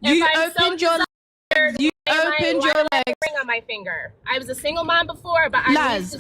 You opened your legs. You opened your legs. Ring on my finger. I was a single mom before, but Lies.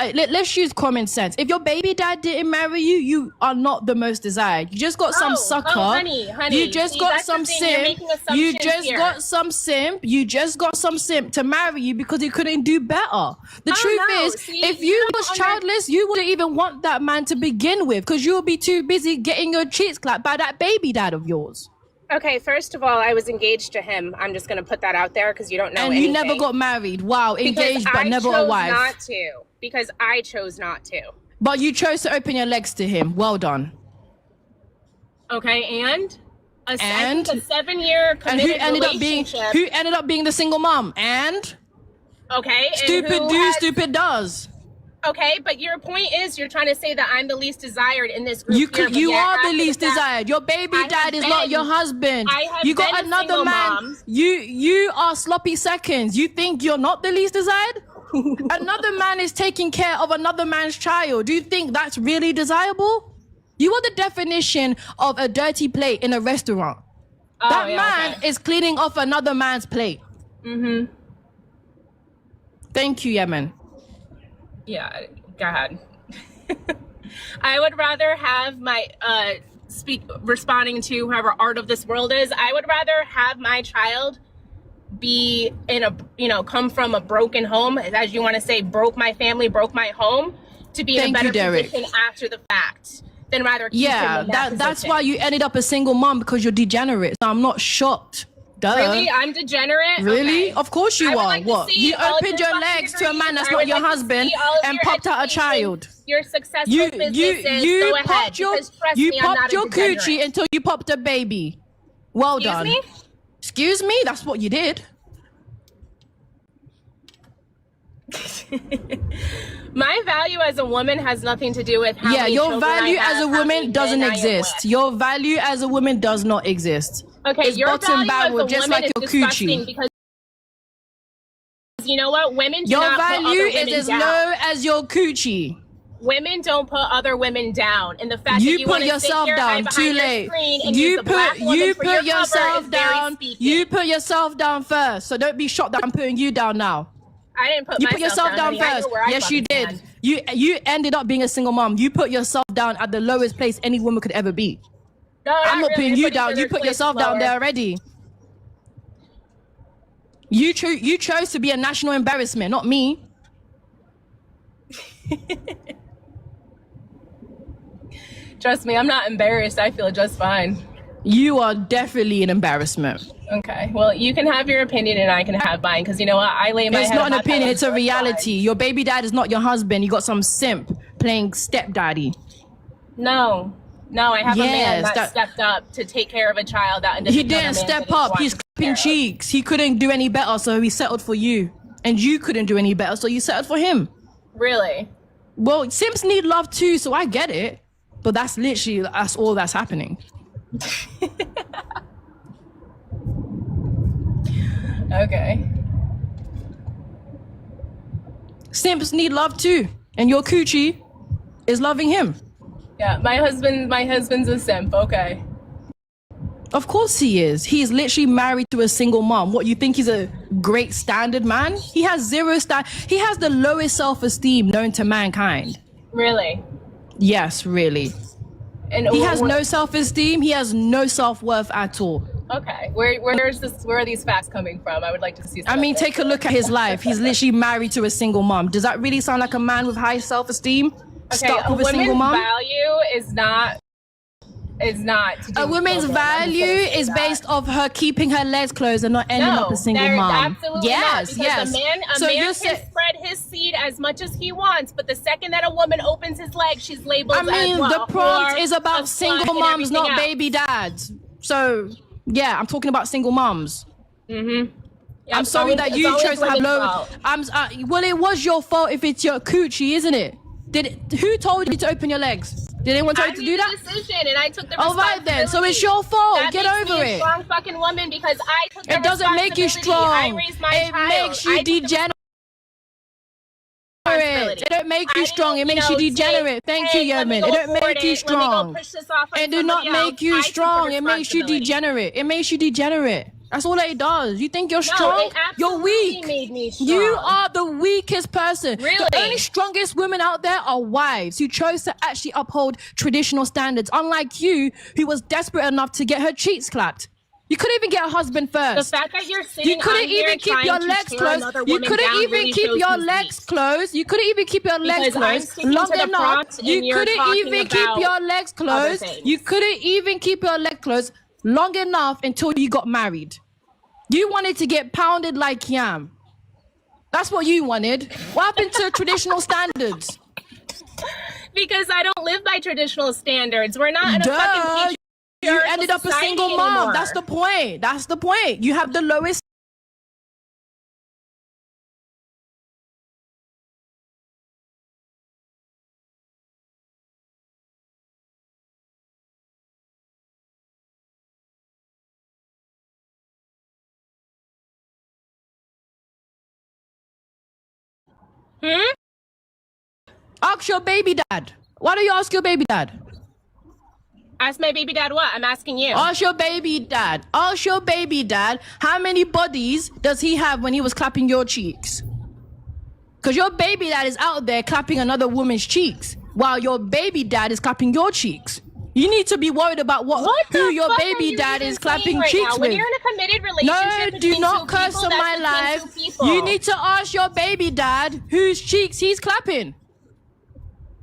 Let's use common sense. If your baby dad didn't marry you, you are not the most desired. You just got some sucker. Honey. You just got some simp. You just got some simp. You just got some simp to marry you because he couldn't do better. The truth is, if you was childless, you wouldn't even want that man to begin with because you would be too busy getting your cheeks clapped by that baby dad of yours. Okay, first of all, I was engaged to him. I'm just going to put that out there because you don't know anything. And you never got married. Wow, engaged but never a wife. Because I chose not to. But you chose to open your legs to him. Well done. Okay, and? I think a 7-year committed relationship. Who ended up being the single mom? And? Okay. Stupid do, stupid does. Okay, but your point is you're trying to say that I'm the least desired in this group. You are the least desired. Your baby dad is not your husband. You got another man. You are sloppy seconds. You think you're not the least desired? Another man is taking care of another man's child. Do you think that's really desirable? You are the definition of a dirty plate in a restaurant. That man is cleaning off another man's plate. Mm-hmm. Thank you, Yemen. Yeah, go ahead. I would rather have my responding to whoever art of this world is. I would rather have my child be in a come from a broken home, as you want to say, broke my family, broke my home, to be in a better position after the fact than rather keep him in that that's why you ended up a single mom, because you're degenerate. So I'm not shocked. Duh. Really? I'm degenerate? Really? Okay. Of course you are. Like what? You opened your legs to a man that's not your husband and popped out a child. Your successful businesses, go ahead. You popped your coochie until you popped a baby. Well done. Excuse me? That's what you did. My value as a woman has nothing to do with how many your value as a woman doesn't exist. Your value as a woman does not exist. Okay, it's your bottom value backward, just like your coochie. Because you know what? Women do your not value put other women is as down. low as your coochie. Women don't put other women down. And the fact you that you put yourself down too late. You put yourself down. You put yourself down first. So don't be shocked that I'm putting you down now. I didn't put you put yourself down first. Yes, you did. You ended up being a single mom. You put yourself down at the lowest place any woman could ever be. No, I'm not putting you down. You put yourself down there already. You chose to be a national embarrassment, not me. Trust me, I'm not embarrassed. I feel just fine. You are definitely an embarrassment. Okay, well, you can have your opinion and I can have mine, because you know what? I lay my head. It's not an opinion, it's a reality. Your baby dad is not your husband. You got some simp playing stepdaddy. No, I have a man that stepped up to take care of a child that he didn't step up. He's clapping cheeks. He couldn't do any better, so he settled for you. And you couldn't do any better, so you settled for him. Really? Well, simps need love too, so I get it. But that's all that's happening. Okay. Simps need love too, and your coochie is loving him. Yeah, my husband's a simp. Okay. Of course he is. He's literally married to a single mom. What, you think he's a great standard man? He has zero He has the lowest self-esteem known to mankind. Really? Yes, really. And he has no self-esteem. He has no self-worth at all. Okay, where are these facts coming from? I would like to see. I mean, take a look at his life. He's literally married to a single mom. Does that really sound like a man with high self-esteem? Okay, stuck with a single mom? Value is not. A woman's value is based off her keeping her legs closed and not ending up a single mom. Absolutely yes, not, yes. A man can spread his seed as much as he wants, but the second that a woman opens his legs, she's labeled the prompt is about single moms, not baby dads. So, yeah, I'm talking about single moms. Mm-hmm. Yeah, I'm sorry that you chose to have low. Well, it was your fault if it's your coochie, isn't it? Who told you to open your legs? Did anyone tell you to do that? I made the decision and I took the responsibility. All right then, so it's your fault. That Get makes over me a strong fucking woman because I took the responsibility. It doesn't make you strong. I raised my child. It makes you degenerate. It don't make you strong. It makes you degenerate. Thank you, Yemen. It don't make you strong. It do not make you strong. It makes you degenerate. It makes you degenerate. That's all it does. You think you're strong? You're weak. Made me strong. You are the weakest person. Really? The only strongest women out there are wives who chose to actually uphold traditional standards. Unlike you, who was desperate enough to get her cheeks clapped. You couldn't even get a husband first. The fact that you're sitting you couldn't even keep your legs closed. You couldn't even keep your legs closed. You couldn't even keep your legs closed long enough. You couldn't even keep your legs closed. You couldn't even keep your leg closed long enough until you got married. You wanted to get pounded like yam. That's what you wanted. What happened to traditional standards? Because I don't live by traditional standards. We're not in a fucking you ended up a single mom. Anymore. That's the point. That's the point. You have the lowest. Ask your baby dad. Why don't you ask your baby dad? Ask my baby dad what? I'm asking you. Ask your baby dad. Ask your baby dad how many bodies does he have when he was clapping your cheeks? Because your baby dad is out there clapping another woman's cheeks while your baby dad is clapping your cheeks. You need to be worried about who your baby dad is clapping cheeks with. When you're in a committed relationship, no, do not curse on my life. You need to ask your baby dad whose cheeks he's clapping.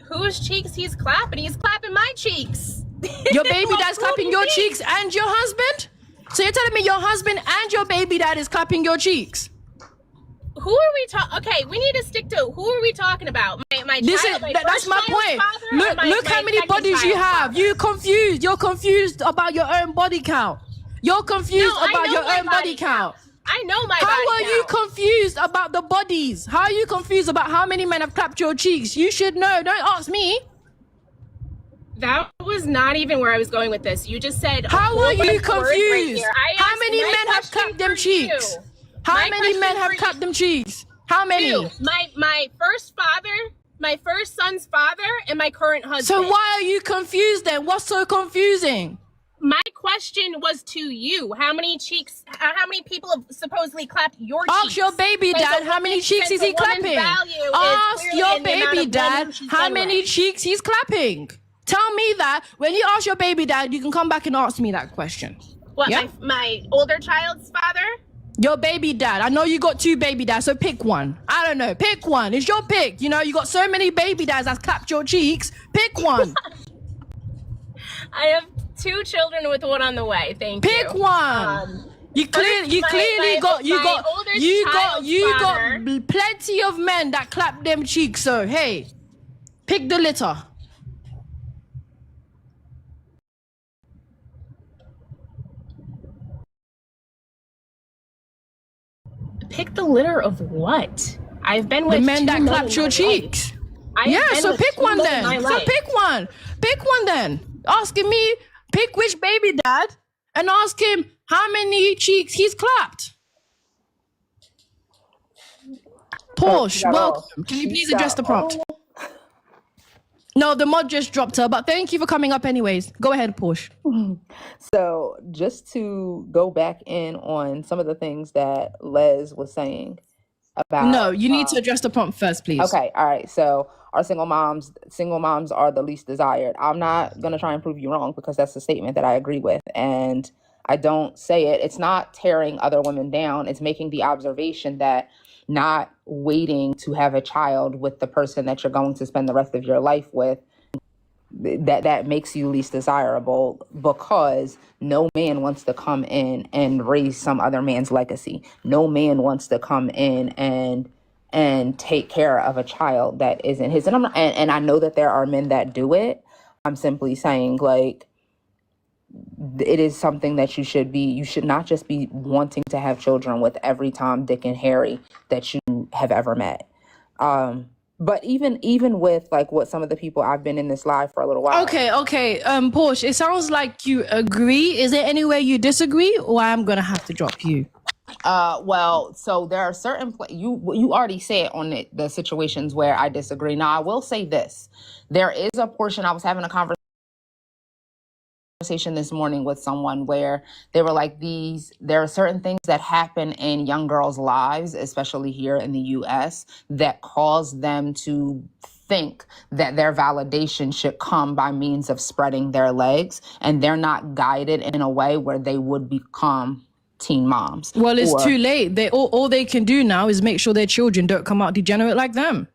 Whose cheeks he's clapping? He's clapping my cheeks. Your baby dad's clapping your cheeks and your husband? So you're telling me your husband and your baby dad is clapping your cheeks? Who are we talking? Okay, we need to stick to who are we talking about? My child, that's my point. Look how many bodies you have. You're confused. You're confused about your own body count. You're confused about your own body count. I know my How body are count. you confused about the bodies? How are you confused about how many men have clapped your cheeks? You should know. Don't ask me. That was not even where I was going with this. You just said. How are you confused? Right, how many men have clapped them cheeks? How many men have clapped them cheeks? How many? My first father, my first son's father, and my current husband. So why are you confused then? What's so confusing? My question was to you. How many cheeks, how many people have supposedly clapped your cheeks? Ask your baby dad how many cheeks is he clapping. Ask your baby dad how many cheeks he's clapping. Tell me that. When you ask your baby dad, you can come back and ask me that question. What, yeah? my older child's father? Your baby dad. I know you got two baby dads, so pick one. I don't know. Pick one. It's your pick. You know, you got so many baby dads that's clapped your cheeks. Pick one. I have 2 children with one on the way. Thank you. Pick one. You clearly got plenty of men that clap them cheeks. So hey, pick the litter. Pick the litter of what? I've been with the men that clapped your cheeks. Yeah, so pick one then. So pick one. Pick one then. Asking me, pick which baby dad and ask him how many cheeks he's clapped. Porsche, welcome. Can you please address the prompt? No, the mod just dropped her, but thank you for coming up anyways. Go ahead, Porsche. So just to go back in on some of the things that Les was saying about... No, you need to address the prompt first, please. Okay, all right. So our single moms are the least desired. I'm not going to try and prove you wrong because that's a statement that I agree with. And I don't say it. It's not tearing other women down. It's making the observation that not waiting to have a child with the person that you're going to spend the rest of your life with, that makes you least desirable, because no man wants to come in and raise some other man's legacy. No man wants to come in and take care of a child that isn't his. And and I know that there are men that do it. I'm simply saying, like, it is something that you should not just be wanting to have children with every Tom, Dick, and Harry that you have ever met. But even with like what some of the people, I've been in this live for a little while. Okay. Porsche, it sounds like you agree. Is there any way you disagree, or I'm gonna have to drop you? Well, so there are certain you already said on the situations where I disagree. Now, I will say this: there is a portion. I was having a conversation this morning with someone where they were like, there are certain things that happen in young girls' lives, especially here in the US, that cause them to think that their validation should come by means of spreading their legs, and they're not guided in a way where they would become teen moms. Well, it's too late. They all they can do now is make sure their children don't come out degenerate like them.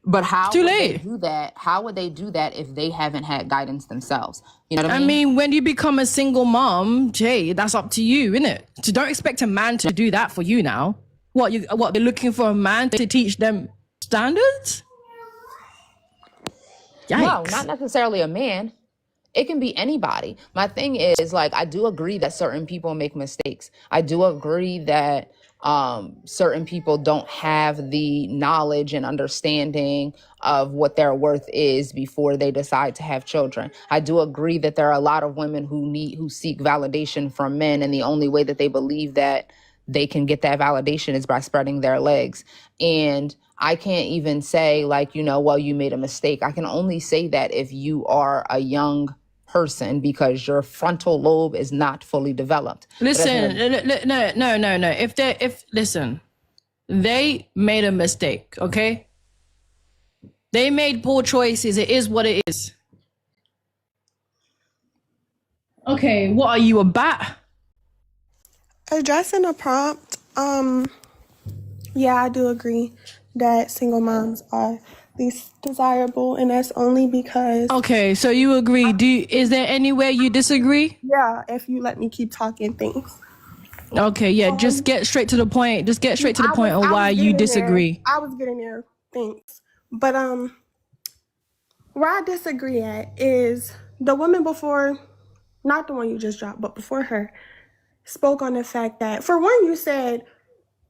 But how would they do that? How would they do that if they haven't had guidance themselves? You know what I mean? I mean, when you become a single mom, Jay, that's up to you, innit? So don't expect a man to do that for you now. What they're looking for a man to teach them standards? Yikes. No, not necessarily a man. It can be anybody. My thing is, like, I do agree that certain people make mistakes. I do agree that certain people don't have the knowledge and understanding of what their worth is before they decide to have children. I do agree that there are a lot of women who seek validation from men, and the only way that they believe that they can get that validation is by spreading their legs. And I can't even say, like, well, you made a mistake. I can only say that if you are a young person, because your frontal lobe is not fully developed. Listen, no. Listen, they made a mistake, okay? They made poor choices. It is what it is. Okay, what are you, a bat? Addressing a prompt, yeah, I do agree that single moms are least desirable, and that's only because... Okay, so you agree. Is there anywhere you disagree? Yeah, if you let me keep talking things. Okay, yeah, just get straight to the point. Just get straight to the point on why you disagree. I was getting there, thanks. But where I disagree at is the woman before, not the one you just dropped, but before her, spoke on the fact that, for one, you said,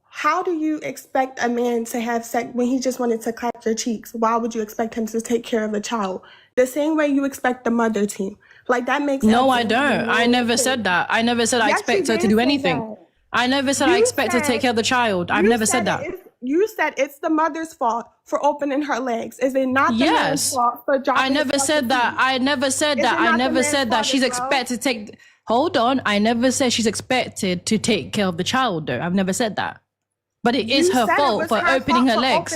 how do you expect a man to have sex when he just wanted to clap your cheeks? Why would you expect him to take care of a child? The same way you expect the mother to. Like, that makes No, I don't. I never said that. I never said I expect her to do anything. I never said I expect her to take care of the child. I've never said that. You said it's the mother's fault for opening her legs. Is it not the man's fault for dropping? I never said that. I never said that. I never said that she's expected to take... Hold on. I never said she's expected to take care of the child, though. I've never said that. But it is her fault for opening her legs.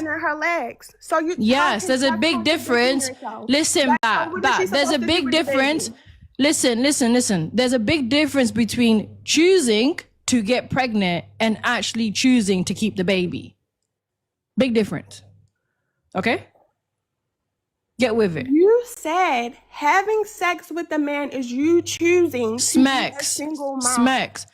So yes, there's a big difference. Listen, there's a big difference. Listen. There's a big difference between choosing to get pregnant and actually choosing to keep the baby. Big difference. Okay? Get with it. You said having sex with a man is you choosing to be a single mom. Smacks.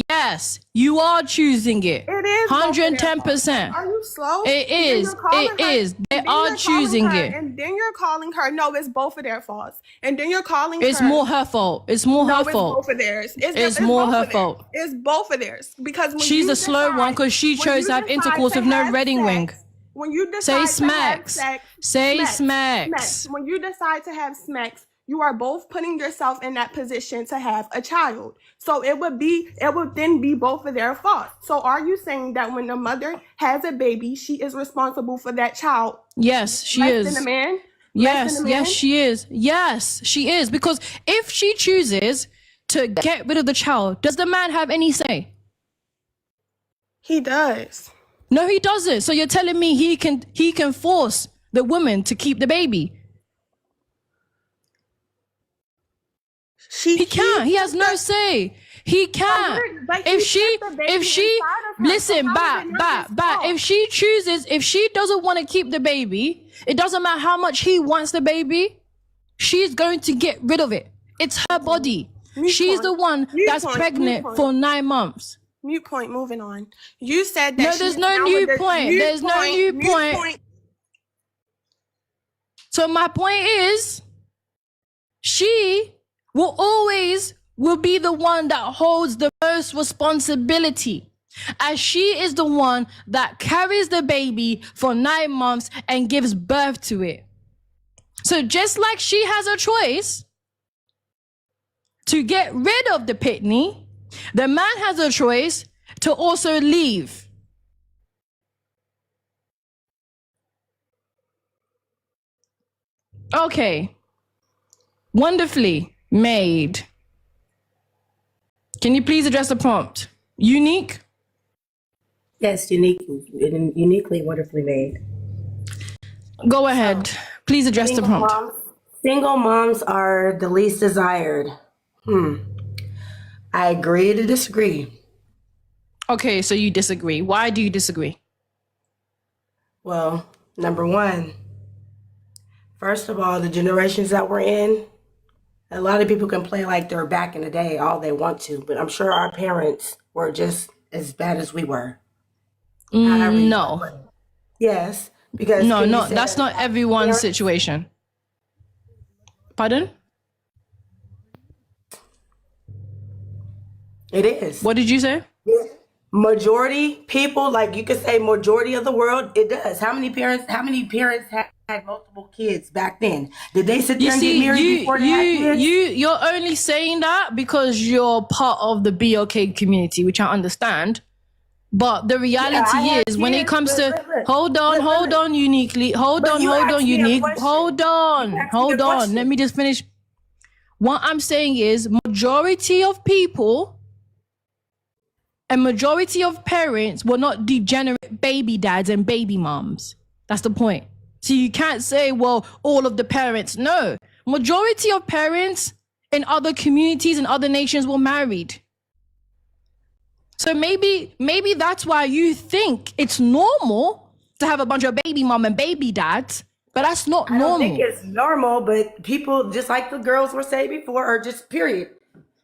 Yes, you are choosing it. It is 110%. Are you slow? It is. It is. They are choosing it. And then you're calling her. No, it's both of their faults. And then you're calling her. It's more her fault. It's more her fault. It's both of theirs. It's more her fault. It's both of theirs. Because when she's a slow one because she chose to have intercourse with no wedding ring. When you decide to have sex, say smacks. When you decide to have smacks, you are both putting yourself in that position to have a child. So it would then be both of their fault. So are you saying that when the mother has a baby, she is responsible for that child? Yes, she is. Less than a man? Yes, she is. Yes, she is. Because if she chooses to get rid of the child, does the man have any say? He does. No, he doesn't. So you're telling me he can force the woman to keep the baby? He can't. He has no say. He can't. If she listen, if she chooses, if she doesn't want to keep the baby, it doesn't matter how much he wants the baby, she's going to get rid of it. It's her body. She's the one that's pregnant for 9 months. Mute point, moving on. You said that. No, there's no new point. There's no new point. So my point is, she will be the one that holds the most responsibility, as she is the one that carries the baby for 9 months and gives birth to it. So just like she has a choice to get rid of the pitney, The man has a choice to also leave. Okay. Wonderfully made. Can you please address the prompt? Unique? Yes, uniquely, wonderfully made. Go ahead. Please address the prompt. Single moms are the least desired. I agree to disagree. Okay, so you disagree. Why do you disagree? Well, number one, first of all, the generations that we're in, a lot of people can play like they're back in the day all they want to, but I'm sure our parents were just as bad as we were. No. Yes, because No, that's not everyone's situation. Pardon? It is. What did you say? Majority people, like you could say majority of the world, it does. How many parents had multiple kids back then? Did they sit there and get married before they had kids? You're only saying that because you're part of the BOK community, which I understand. But the reality is, when it comes to hold on, uniquely, hold on, unique, hold on. Let me just finish. What I'm saying is, majority of people and majority of parents were not degenerate baby dads and baby moms. That's the point. So you can't say, well, all of the parents. No, majority of parents in other communities and other nations were married. So maybe that's why you think it's normal to have a bunch of baby mom and baby dads, but that's not normal. I don't think it's normal, but people, just like the girls were saying before, are just period.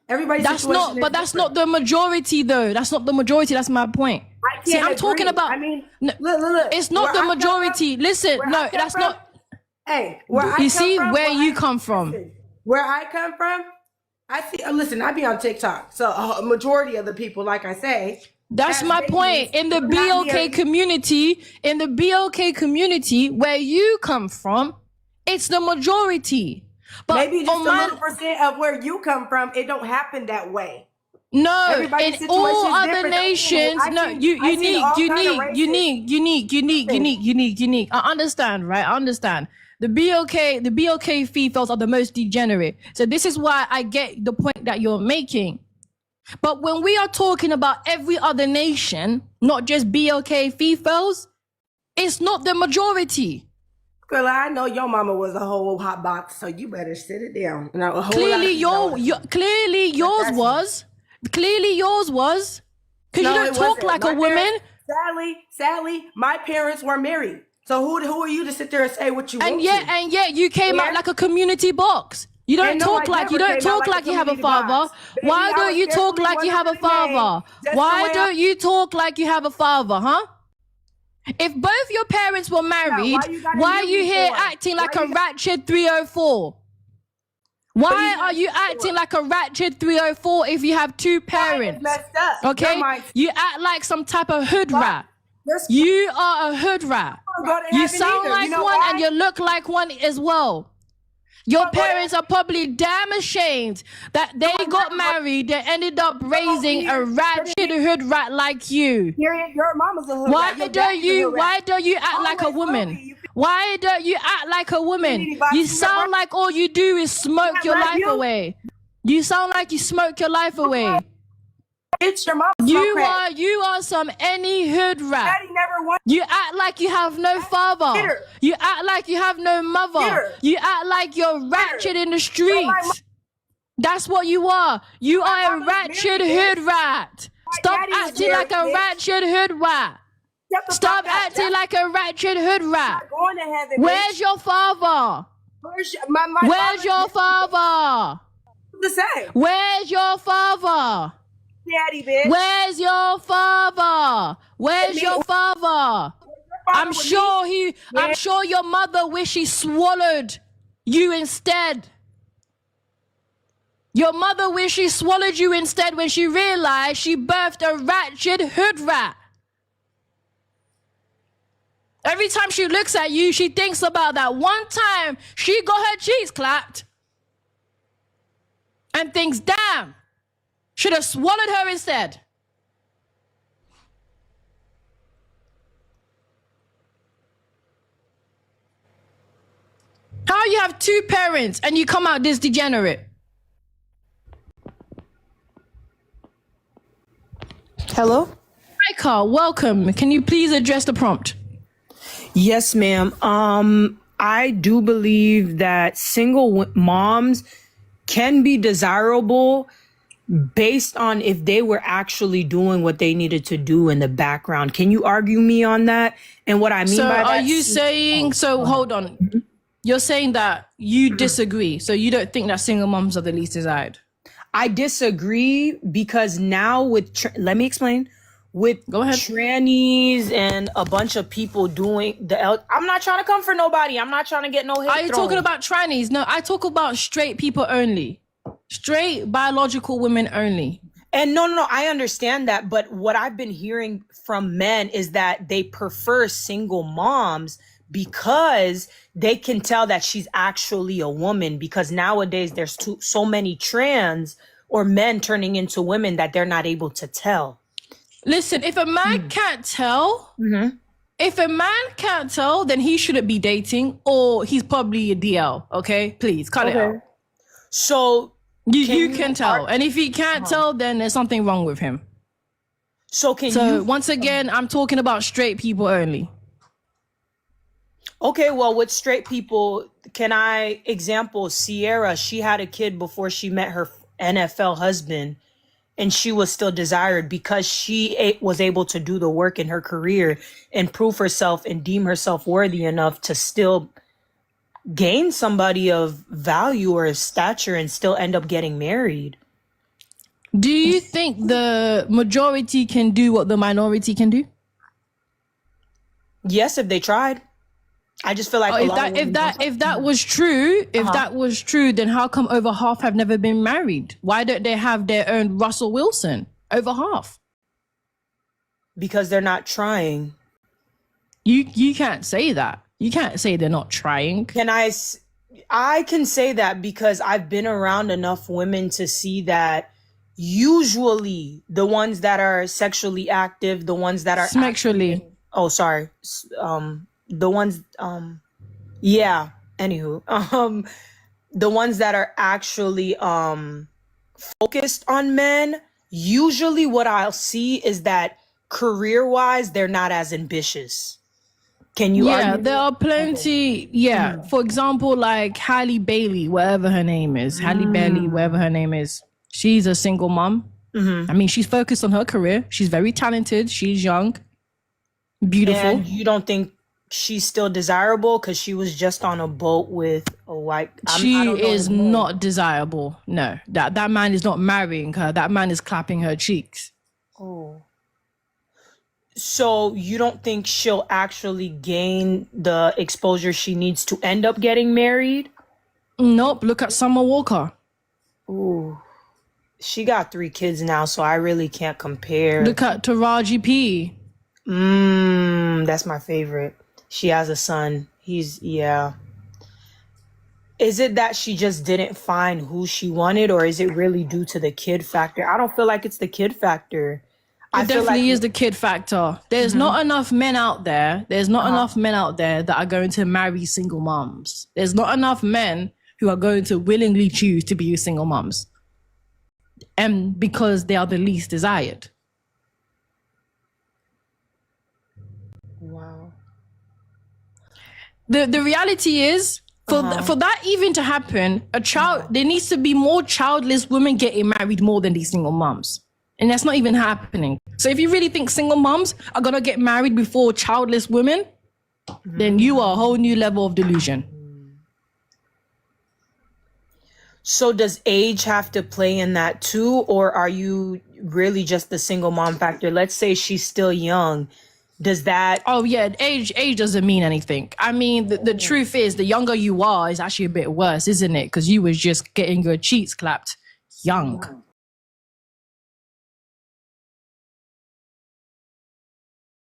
Everybody's that's not the majority though. That's not the majority. That's my point. See, I'm talking about. I mean, look. It's not the majority. Listen, no, that's not. Hey, you see where you come from. Where I come from, I see. Listen, I be on TikTok, so a majority of the people, like I say. That's my point. In the BOK community, where you come from, it's the majority. But maybe just a little percent of where you come from, it don't happen that way. No, in all other nations, unique. I understand, right? I understand. The BOK Fefails are the most degenerate. So this is why I get the point that you're making. But when we are talking about every other nation, not just BOK Fefails, it's not the majority. Girl, I know your mama was a whole hot box, so you better sit it down. Clearly yours was. Because you don't talk like a woman. Sadly, my parents were married. So who are you to sit there and say what you want to? And yet you came out like a community box. You don't talk like you have a father. Why don't you talk like you have a father? Why don't you talk like you have a father, huh? If both your parents were married, why are you here acting like a ratchet 304? Why are you acting like a ratchet 304 if you have two parents? Okay? You act like some type of hood rat. You are a hood rat. You sound like one and you look like one as well. Your parents are probably damn ashamed that they got married and ended up raising a ratchet hood rat like you. Your mama's a hood rat. Why don't you act like a woman? Why don't you act like a woman? You sound like all you do is smoke your life away. You sound like you smoke your life away. It's your mama. You are some any hood rat. You act like you have no father. You act like you have no mother. You act like you're ratchet in the streets. That's what you are. You are a ratchet hood rat. Stop acting like a ratchet hood rat. Stop acting like a ratchet hood rat. Where's your father? Where's your father? Where's your father? Daddy, bitch. Where's your father? Where's your father? I'm sure your mother wish she swallowed you instead. Your mother wish she swallowed you instead when she realized she birthed a ratchet hood rat. Every time she looks at you, she thinks about that one time she got her cheeks clapped and thinks, damn, Should have swallowed her instead. How you have 2 parents and you come out this degenerate? Hello? Hi, Carl. Welcome. Can you please address the prompt? Yes, ma'am. I do believe that single moms can be desirable based on if they were actually doing what they needed to do in the background. Can you argue me on that? And what I mean by that? So are you saying, hold on. You're saying that you disagree. So you don't think that single moms are the least desired? I disagree because now let me explain. With Go ahead. trannies and a bunch of people doing I'm not trying to come for nobody. I'm not trying to get no hate. Are you talking about trannies? No, I talk about straight people only. Straight biological women only. And no, I understand that. But what I've been hearing from men is that they prefer single moms because they can tell that she's actually a woman, because nowadays there's so many trans or men turning into women that they're not able to tell. Listen, if a man can't tell, then he shouldn't be dating, or he's probably a DL. Okay, please cut it out. So you can tell, and if he can't tell, then there's something wrong with him. So once again, I'm talking about straight people only. Okay, well, with straight people, example, Sierra, she had a kid before she met her NFL husband, and she was still desired because she was able to do the work in her career and prove herself and deem herself worthy enough to still gain somebody of value or stature and still end up getting married. Do you think the majority can do what the minority can do? Yes, if they tried. I just feel like if that was true, then how come over half have never been married? Why don't they have their own Russell Wilson? Over half. Because they're not trying. You can't say that. You can't say they're not trying. I can say that because I've been around enough women to see that usually the ones that are sexually active, the ones that are sexually. Oh, sorry. The ones, anywho, the ones that are actually focused on men, usually what I'll see is that career-wise, they're not as ambitious. Can you argue? There are plenty. Yeah. For example, like Halle Bailey, whatever her name is. Halle Bailey, whatever her name is. She's a single mom. I mean, she's focused on her career. She's very talented. She's young. Beautiful. And you don't think she's still desirable because she was just on a boat with a white... She is not desirable. No. That man is not marrying her. That man is clapping her cheeks. Oh. So you don't think she'll actually gain the exposure she needs to end up getting married? Nope. Look at Summer Walker. Ooh. She got 3 kids now, so I really can't compare. Look at Taraji P. That's my favorite. She has a son. Is it that she just didn't find who she wanted, or is it really due to the kid factor? I don't feel like it's the kid factor. It definitely is the kid factor. There's not enough men out there. There's not enough men out there that are going to marry single moms. There's not enough men who are going to willingly choose to be single moms. And because they are the least desired. Wow. The reality is, for that even to happen, there needs to be more childless women getting married more than these single moms. And that's not even happening. So if you really think single moms are going to get married before childless women, then you are a whole new level of delusion. So does age have to play in that too? Or are you really just the single mom factor? Let's say she's still young. Does that... Oh, yeah. Age doesn't mean anything. I mean, the truth is, the younger you are is actually a bit worse, isn't it? Because you was just getting your cheeks clapped young.